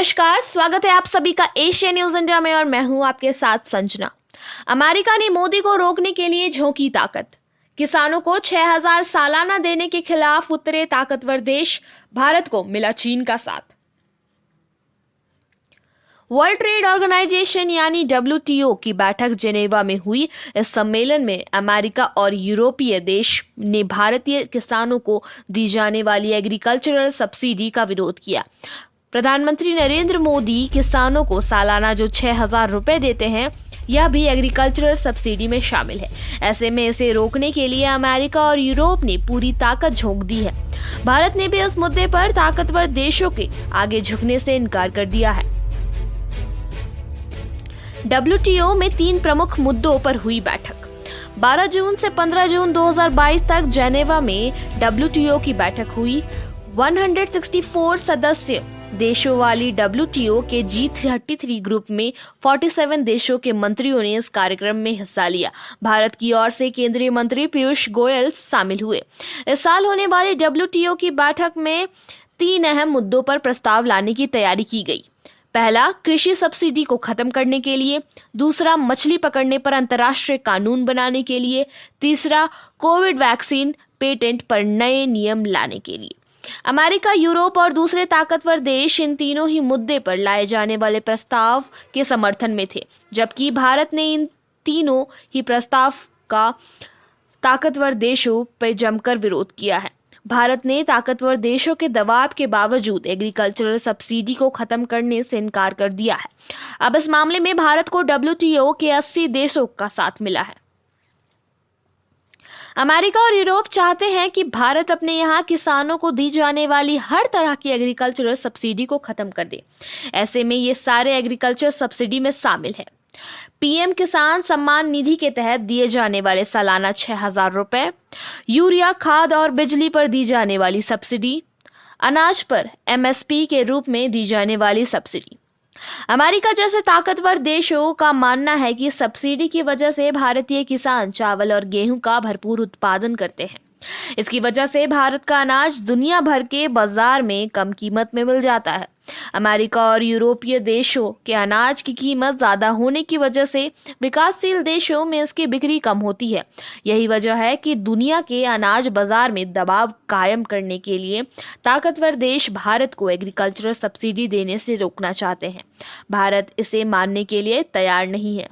नमस्कार, स्वागत है आप सभी का एशिया न्यूज इंडिया में और मैं हूं आपके साथ संजना। अमेरिका ने मोदी को रोकने के लिए झोंकी ताकत। किसानों को 6,000 सालाना देने के खिलाफ उतरे ताकतवर देश, भारत को मिला चीन का साथ। वर्ल्ड ट्रेड ऑर्गेनाइजेशन यानी WTO की बैठक जेनेवा में हुई। इस सम्मेलन में अमेरिका और यूरोपीय देश ने भारतीय किसानों को दी जाने वाली एग्रीकल्चरल सब्सिडी का विरोध किया। प्रधानमंत्री नरेंद्र मोदी किसानों को सालाना जो 6,000 रुपए देते हैं, यह भी एग्रीकल्चरल सब्सिडी में शामिल है। ऐसे में इसे रोकने के लिए अमेरिका और यूरोप ने पूरी ताकत झोंक दी है। भारत ने भी इस मुद्दे पर ताकतवर देशों के आगे झुकने से इनकार कर दिया है। WTO में 3 प्रमुख मुद्दों पर हुई बैठक। 12 जून से 15 जून 2022 तक जेनेवा में WTO की बैठक हुई। 164 सदस्य देशों वाली WTO के G33 ग्रुप में 47 देशों के मंत्रियों ने इस कार्यक्रम में हिस्सा लिया। भारत की ओर से केंद्रीय मंत्री पीयूष गोयल शामिल हुए। इस साल होने वाली WTO की बैठक में 3 अहम मुद्दों पर प्रस्ताव लाने की तैयारी की गई। पहला, कृषि सब्सिडी को खत्म करने के लिए। दूसरा, मछली पकड़ने पर अंतर्राष्ट्रीय कानून बनाने के लिए। तीसरा, कोविड वैक्सीन पेटेंट पर नए नियम लाने के लिए। अमेरिका, यूरोप और दूसरे ताकतवर देश इन तीनों ही मुद्दे पर लाए जाने वाले प्रस्ताव के समर्थन में थे, जबकि भारत ने इन तीनों ही प्रस्ताव का ताकतवर देशों पर जमकर विरोध किया है। भारत ने ताकतवर देशों के दबाव के बावजूद एग्रीकल्चरल सब्सिडी को खत्म करने से इनकार कर दिया है। अब इस मामले में भारत को WTO के 80 देशों का साथ मिला है। अमेरिका और यूरोप चाहते हैं कि भारत अपने यहाँ किसानों को दी जाने वाली हर तरह की एग्रीकल्चरल सब्सिडी को खत्म कर दे। ऐसे में ये सारे एग्रीकल्चर सब्सिडी में शामिल है। PM किसान सम्मान निधि के तहत दिए जाने वाले सालाना 6,000 रुपए, यूरिया, खाद और बिजली पर दी जाने वाली सब्सिडी, अनाज पर MSP के रूप में दी जाने वाली सब्सिडी। अमेरिका जैसे ताकतवर देशों का मानना है कि सब्सिडी की वजह से भारतीय किसान चावल और गेहूं का भरपूर उत्पादन करते हैं। इसकी वजह से भारत का अनाज दुनिया भर के बाजार में कम कीमत में मिल जाता है। अमेरिका और यूरोपीय देशों के अनाज की कीमत ज्यादा होने की वजह से विकासशील देशों में इसकी बिक्री कम होती है। यही वजह है कि दुनिया के अनाज बाजार में दबाव कायम करने के लिए ताकतवर देश भारत को एग्रीकल्चरल सब्सिडी देने से रोकना चाहते हैं। भारत इसे मानने के लिए तैयार नहीं है।